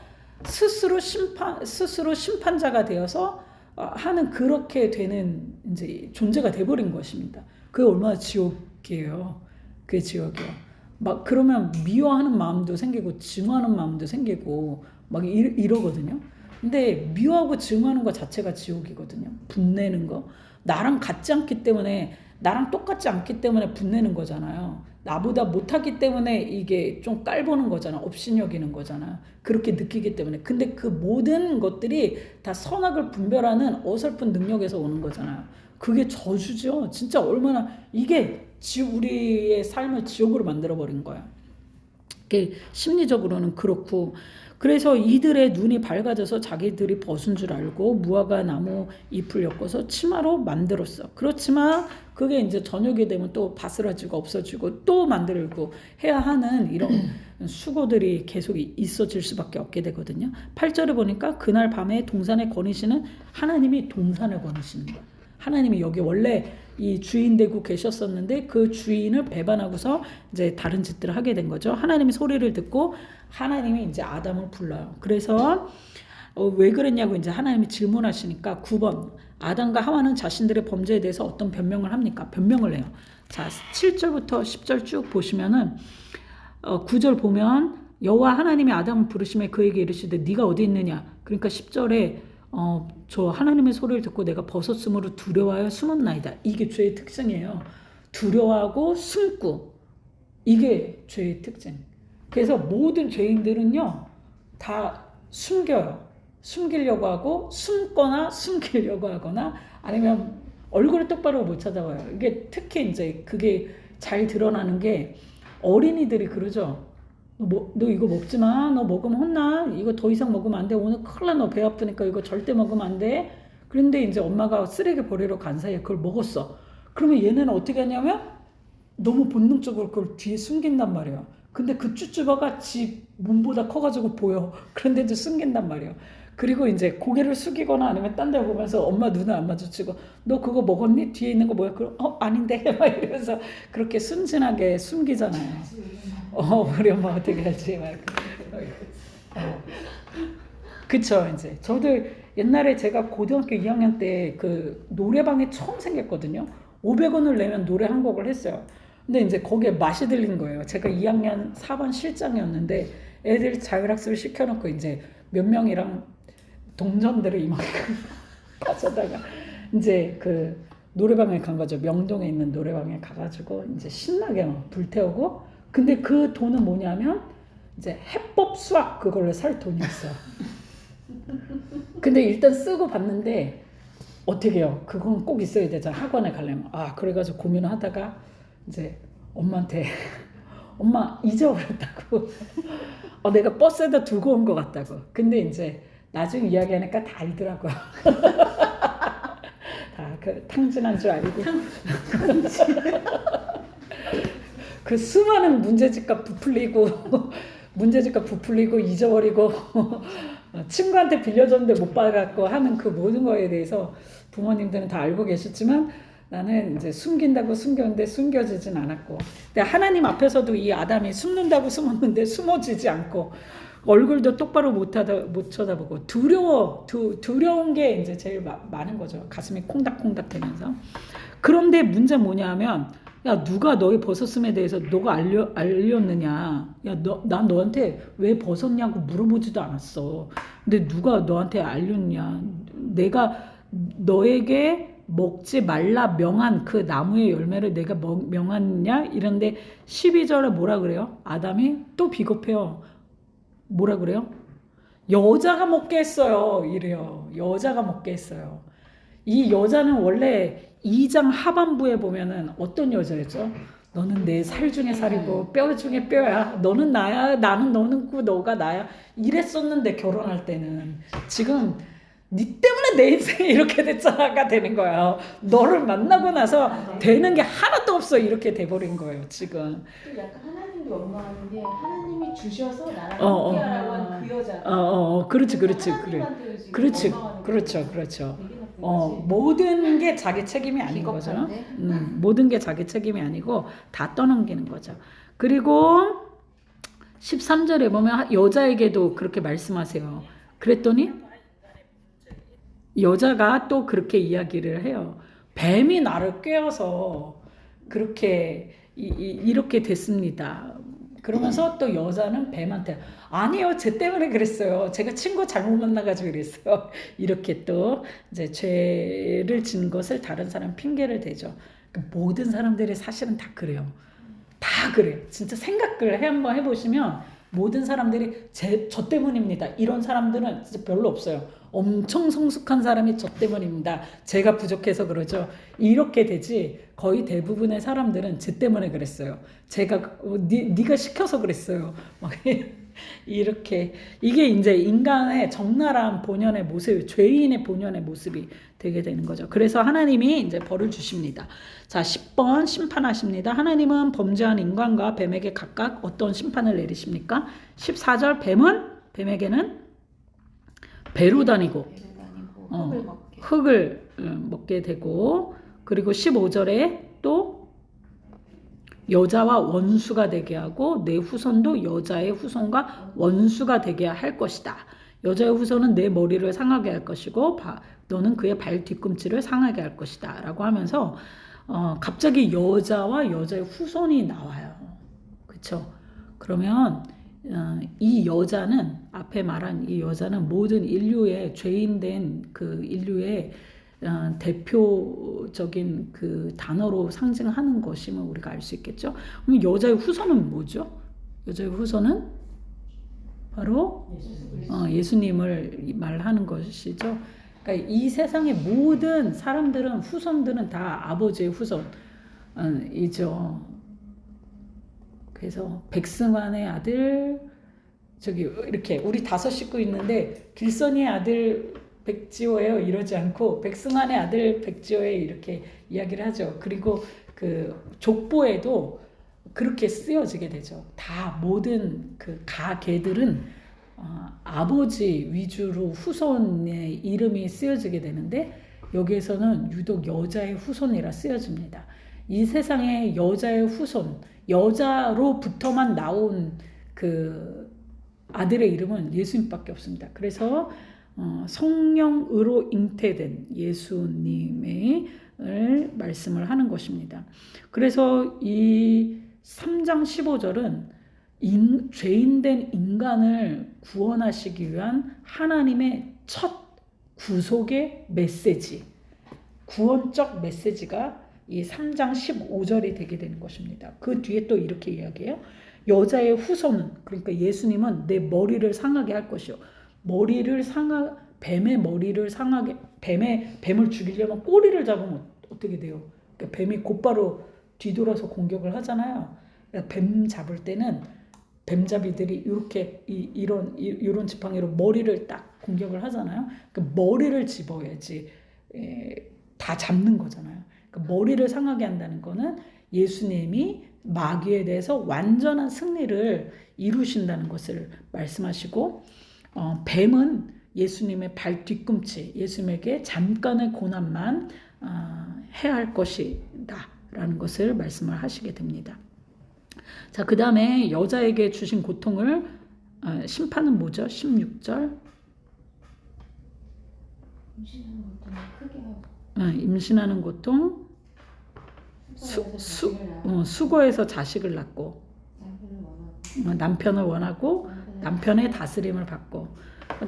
스스로 심판자가 되어서 하는 그렇게 되는 이제 존재가 돼버린 것입니다. 그게 얼마나 지옥이에요. 그게 지옥이에요. 막 그러면 미워하는 마음도 생기고 증오하는 마음도 생기고 막 이러거든요. 근데 미워하고 증오하는 것 자체가 지옥이거든요. 분내는 거. 나랑 같지 않기 때문에 나랑 똑같지 않기 때문에 분내는 거잖아요. 나보다 못하기 때문에 이게 좀 깔보는 거잖아. 업신여기는 거잖아. 그렇게 느끼기 때문에. 근데 그 모든 것들이 다 선악을 분별하는 어설픈 능력에서 오는 거잖아요. 그게 저주죠. 진짜 얼마나 이게 우리의 삶을 지옥으로 만들어버린 거야. 심리적으로는 그렇고 그래서 이들의 눈이 밝아져서 자기들이 벗은 줄 알고 무화과 나무 잎을 엮어서 치마로 만들었어. 그렇지만 그게 이제 저녁이 되면 또 바스라지고 없어지고 또 만들고 해야 하는 이런 수고들이 계속 있어질 수밖에 없게 되거든요. 8절에 보니까 그날 밤에 동산에 거니시는 하나님이 동산을 거니시는 거야. 하나님이 여기 원래 이 주인 되고 계셨었는데 그 주인을 배반하고서 이제 다른 짓들을 하게 된 거죠. 하나님이 소리를 듣고 하나님이 이제 아담을 불러요. 그래서 왜 그랬냐고 이제 하나님이 질문하시니까 9번 아담과 하와는 자신들의 범죄에 대해서 어떤 변명을 합니까? 변명을 해요. 자, 7절부터 10절 쭉 보시면은 9절 보면 여호와 하나님이 아담을 부르시며 그에게 이르시되 네가 어디 있느냐? 그러니까 10절에 저 하나님의 소리를 듣고 내가 벗었으므로 두려워하여 숨었나이다. 이게 죄의 특징이에요. 두려워하고 숨고 이게 죄의 특징. 그래서 모든 죄인들은요 다 숨겨요. 숨기려고 하고 숨거나 숨기려고 하거나 아니면 얼굴을 똑바로 못 쳐다봐요. 이게 특히 이제 그게 잘 드러나는 게 어린이들이 그러죠. 너 이거 먹지 마. 너 먹으면 혼나. 이거 더 이상 먹으면 안 돼. 오늘 큰일 나. 너 배 아프니까 이거 절대 먹으면 안 돼. 그런데 이제 엄마가 쓰레기 버리러 간 사이에 그걸 먹었어. 그러면 얘네는 어떻게 하냐면 너무 본능적으로 그걸 뒤에 숨긴단 말이에요. 근데 그 쭈쭈바가 지 몸보다 커가지고 보여. 그런데도 숨긴단 말이에요. 그리고 이제 고개를 숙이거나 아니면 딴 데 보면서 엄마 눈을 안 마주치고 너 그거 먹었니? 뒤에 있는 거 뭐야? 그럼 아닌데 막 이러면서 그렇게 순진하게 숨기잖아요. 우리 엄마 어떻게 하지? 막 그쵸. 이제 저도 옛날에 제가 고등학교 2학년 때 그 노래방에 처음 생겼거든요. 500원을 내면 노래 한 곡을 했어요. 근데 이제 거기에 맛이 들린 거예요. 제가 2학년 4반 실장이었는데 애들 자율학습을 시켜놓고 이제 몇 명이랑 동전들을 이만큼 가져다가 이제 그 노래방에 간 거죠. 명동에 있는 노래방에 가가지고 이제 신나게 막 불태우고, 근데 그 돈은 뭐냐면 이제 해법 수학 그걸로 살 돈이었어. 근데 일단 쓰고 봤는데 어떻게 해요? 그건 꼭 있어야 되잖아. 학원에 가려면. 그래가지고 고민을 하다가 이제 엄마한테 엄마 잊어버렸다고. 내가 버스에다 두고 온 것 같다고. 근데 이제 나중에 이야기하니까 다 알더라고요. 다 그 탕진한 줄 알고. 그 수많은 문제집값 부풀리고 잊어버리고 친구한테 빌려줬는데 못 받아갖고 하는 그 모든 거에 대해서 부모님들은 다 알고 계셨지만 나는 이제 숨긴다고 숨겼는데 숨겨지진 않았고, 근데 하나님 앞에서도 이 아담이 숨는다고 숨었는데 숨어지지 않고 얼굴도 똑바로 못 쳐다보고 두려운 게 이제 제일 많은 거죠. 가슴이 콩닥콩닥 되면서. 그런데 문제 뭐냐면, 야, 누가 너의 벗었음에 대해서 너가 알렸느냐? 야, 난 너한테 왜 벗었냐고 물어보지도 않았어. 근데 누가 너한테 알렸냐? 내가 너에게 먹지 말라 명한 그 나무의 열매를 내가 명하냐? 이런데 12절에 뭐라 그래요? 아담이 또 비겁해요. 뭐라 그래요? 여자가 먹게 했어요. 이래요. 여자가 먹게 했어요. 이 여자는 원래 2장 하반부에 보면은 어떤 여자였죠? 너는 내 살 중에 살이고 뼈 중에 뼈야. 너는 나야. 나는 너는 너가 나야. 이랬었는데 결혼할 때는. 지금 네 때문에 내 인생이 이렇게 됐잖아가 되는 거야. 너를 만나고 나서 되는 게 하나도 없어. 이렇게 돼버린 거예요. 지금. 또 약간 하나님이 원망하는 게 하나님이 주셔서 나랑 함께하라고 한 그 여자가. 그렇지. 그래. 그렇지. 그렇죠. 모든 게 자기 책임이 아닌 거죠. 모든 게 자기 책임이 아니고 다 떠넘기는 거죠. 그리고 13절에 보면 여자에게도 그렇게 말씀하세요. 그랬더니 여자가 또 그렇게 이야기를 해요. 뱀이 나를 꿰어서 그렇게 이렇게 됐습니다. 그러면서 또 여자는 뱀한테 아니요, 쟤 때문에 그랬어요. 제가 친구 잘못 만나가지고 그랬어요. 이렇게 또 이제 죄를 진 것을 다른 사람 핑계를 대죠. 모든 사람들이 사실은 다 그래요. 다 그래. 진짜 생각을 한번 해보시면 모든 사람들이 저 때문입니다. 이런 사람들은 진짜 별로 없어요. 엄청 성숙한 사람이 저 때문입니다. 제가 부족해서 그러죠. 이렇게 되지 거의 대부분의 사람들은 쟤 때문에 그랬어요. 제가 네가 시켜서 그랬어요. 막 이렇게 이게 이제 인간의 적나라한 본연의 모습, 죄인의 본연의 모습이 되게 되는 거죠. 그래서 하나님이 이제 벌을 주십니다. 자, 10번 심판하십니다. 하나님은 범죄한 인간과 뱀에게 각각 어떤 심판을 내리십니까? 14절 뱀에게는 배로 다니고 흙을 먹게 되고, 그리고 15절에 또 여자와 원수가 되게 하고 내 후손도 여자의 후손과 원수가 되게 할 것이다. 여자의 후손은 내 머리를 상하게 할 것이고 너는 그의 발 뒤꿈치를 상하게 할 것이다 라고 하면서 갑자기 여자와 여자의 후손이 나와요. 그렇죠? 그러면 이 여자는 앞에 말한 이 여자는 모든 인류의 죄인된 그 인류의 대표적인 그 단어로 상징하는 것임을 우리가 알 수 있겠죠. 그럼 여자의 후손은 뭐죠? 여자의 후손은 바로 예수님을 말하는 것이죠. 그러니까 이 세상의 모든 사람들은 후손들은 다 아버지의 후손이죠. 그래서 백승환의 아들 저기 이렇게 우리 5 식구 있는데 길선이의 아들 백지호예요 이러지 않고 백승환의 아들 백지호예요 이렇게 이야기를 하죠. 그리고 그 족보에도 그렇게 쓰여지게 되죠. 다 모든 그 가계들은 아버지 위주로 후손의 이름이 쓰여지게 되는데 여기에서는 유독 여자의 후손이라 쓰여집니다. 이 세상에 여자의 후손, 여자로부터만 나온 그 아들의 이름은 예수님밖에 없습니다. 그래서 성령으로 잉태된 예수님의 말씀을 하는 것입니다. 그래서 이 3장 15절은 죄인된 인간을 구원하시기 위한 하나님의 첫 구속의 메시지, 구원적 메시지가 이 3장 15절이 되게 되는 것입니다. 그 뒤에 또 이렇게 이야기해요. 여자의 후손은, 그러니까 예수님은 내 머리를 상하게 할 것이요. 뱀의 머리를 상하게, 뱀을 죽이려면 꼬리를 잡으면 어떻게 돼요? 그러니까 뱀이 곧바로 뒤돌아서 공격을 하잖아요. 그러니까 뱀 잡을 때는 뱀잡이들이 이렇게 이런 지팡이로 머리를 딱 공격을 하잖아요. 그러니까 머리를 집어야지 다 잡는 거잖아요. 그러니까 머리를 상하게 한다는 거는 예수님이 마귀에 대해서 완전한 승리를 이루신다는 것을 말씀하시고, 뱀은 예수님의 발 뒤꿈치, 예수님에게 잠깐의 고난만 해할 것이다 라는 것을 말씀을 하시게 됩니다. 자, 그 다음에 여자에게 주신 고통을 심판은 뭐죠? 16절 임신하는 고통을 크게 하고 임신하는 고통, 수고해서 자식을 낳고 남편을 원하고 남편의 다스림을 받고.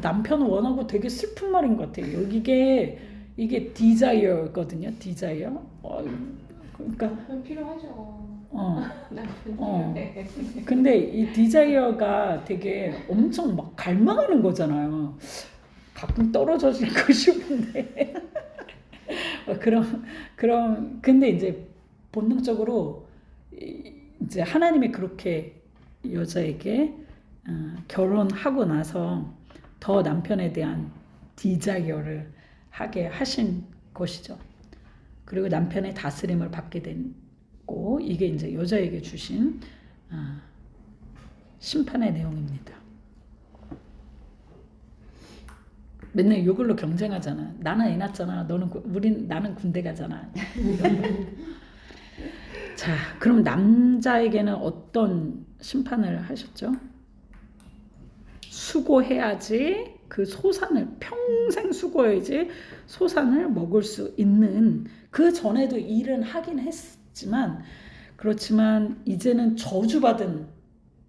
남편을 원하고 되게 슬픈 말인 것 같아요. 이게 디자이어거든요. 디자이어. 그러니까 남편 필요하죠. 남편 필요해. 근데 이 디자이어가 되게 엄청 막 갈망하는 거잖아요. 가끔 떨어지고 싶은데. 근데 이제 본능적으로 이제 하나님이 그렇게 여자에게 결혼하고 나서 더 남편에 대한 디자이어를 하게 하신 것이죠. 그리고 남편의 다스림을 받게 됐고, 이게 이제 여자에게 주신 심판의 내용입니다. 맨날 이걸로 경쟁하잖아. 나는 애 낳잖아. 나는 군대 가잖아. 자, 그럼 남자에게는 어떤 심판을 하셨죠? 수고해야지 그 소산을, 평생 수고해야지 소산을 먹을 수 있는, 그 전에도 일은 하긴 했지만, 그렇지만 이제는 저주받은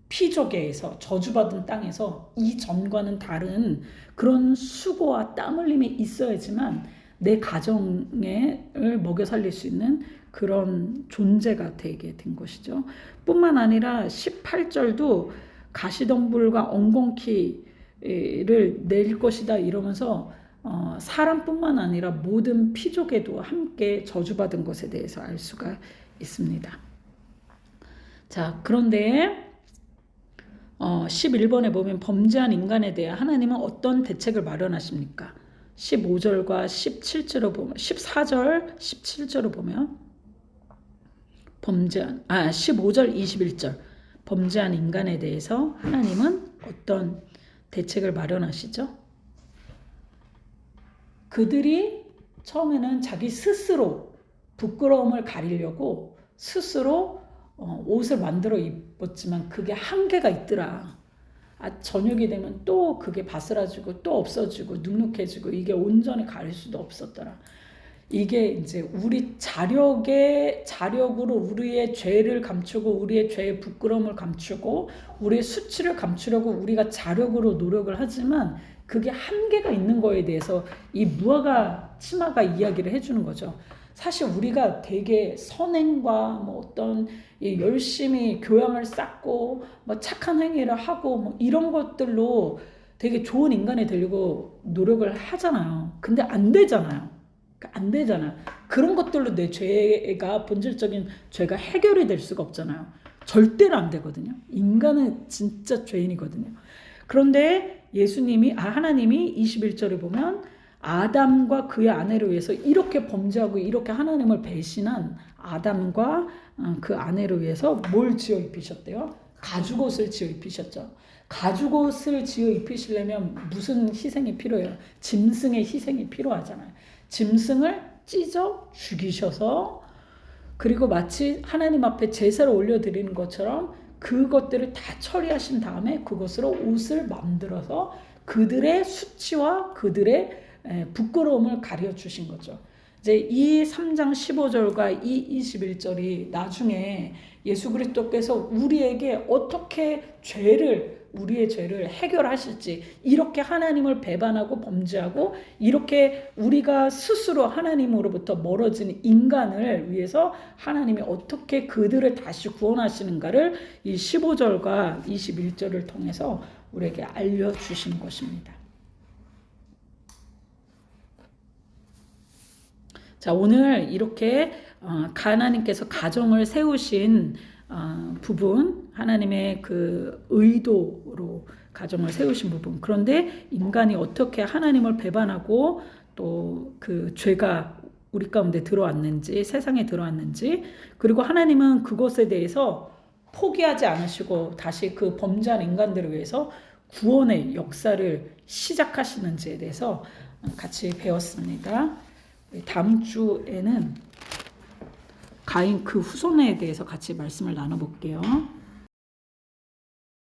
피조계에서, 저주받은 땅에서 이 전과는 다른 그런 수고와 땀 흘림이 있어야지만 내 가정을 먹여 살릴 수 있는 그런 존재가 되게 된 것이죠. 뿐만 아니라 18절도 가시덤불과 엉겅퀴를 낼 것이다 이러면서 사람뿐만 아니라 모든 피조계도 함께 저주받은 것에 대해서 알 수가 있습니다. 자, 그런데 11번에 보면 범죄한 인간에 대해 하나님은 어떤 대책을 마련하십니까? 15절과 17절을 보면, 14절, 17절을 보면 15절, 21절 범죄한 인간에 대해서 하나님은 어떤 대책을 마련하시죠? 그들이 처음에는 자기 스스로 부끄러움을 가리려고 스스로 옷을 만들어 입었지만 그게 한계가 있더라. 저녁이 되면 또 그게 바스라지고 또 없어지고 눅눅해지고 이게 온전히 가릴 수도 없었더라. 이게 이제 우리 자력으로 우리의 죄를 감추고 우리의 죄의 부끄러움을 감추고 우리의 수치를 감추려고 우리가 자력으로 노력을 하지만 그게 한계가 있는 거에 대해서 이 무화과 치마가 이야기를 해주는 거죠. 사실 우리가 되게 선행과 어떤 열심히 교양을 쌓고 착한 행위를 하고 이런 것들로 되게 좋은 인간이 되려고 노력을 하잖아요. 근데 안 되잖아요. 안 되잖아요. 그런 것들로 내 죄가 본질적인 죄가 해결이 될 수가 없잖아요. 절대로 안 되거든요. 인간은 진짜 죄인이거든요. 그런데 하나님이 21절에 보면 아담과 그의 아내를 위해서 이렇게 범죄하고 이렇게 하나님을 배신한 아담과 그 아내를 위해서 뭘 지어 입히셨대요? 가죽옷을 지어 입히셨죠. 가죽옷을 지어 입히시려면 무슨 희생이 필요해요? 짐승의 희생이 필요하잖아요. 짐승을 찢어 죽이셔서 그리고 마치 하나님 앞에 제사를 올려드리는 것처럼 그것들을 다 처리하신 다음에 그것으로 옷을 만들어서 그들의 수치와 그들의 부끄러움을 가려주신 거죠. 이제 이 3장 15절과 이 21절이 나중에 예수 그리스도께서 우리에게 어떻게 우리의 죄를 해결하실지, 이렇게 하나님을 배반하고 범죄하고 이렇게 우리가 스스로 하나님으로부터 멀어진 인간을 위해서 하나님이 어떻게 그들을 다시 구원하시는가를 이 15절과 21절을 통해서 우리에게 알려주신 것입니다. 자, 오늘 이렇게 하나님께서 가정을 세우신 부분, 하나님의 그 의도로 가정을 세우신 부분, 그런데 인간이 어떻게 하나님을 배반하고 또 그 죄가 우리 가운데 들어왔는지, 세상에 들어왔는지, 그리고 하나님은 그것에 대해서 포기하지 않으시고 다시 그 범죄한 인간들을 위해서 구원의 역사를 시작하시는지에 대해서 같이 배웠습니다. 다음 주에는 가인 그 후손에 대해서 같이 말씀을 나눠볼게요.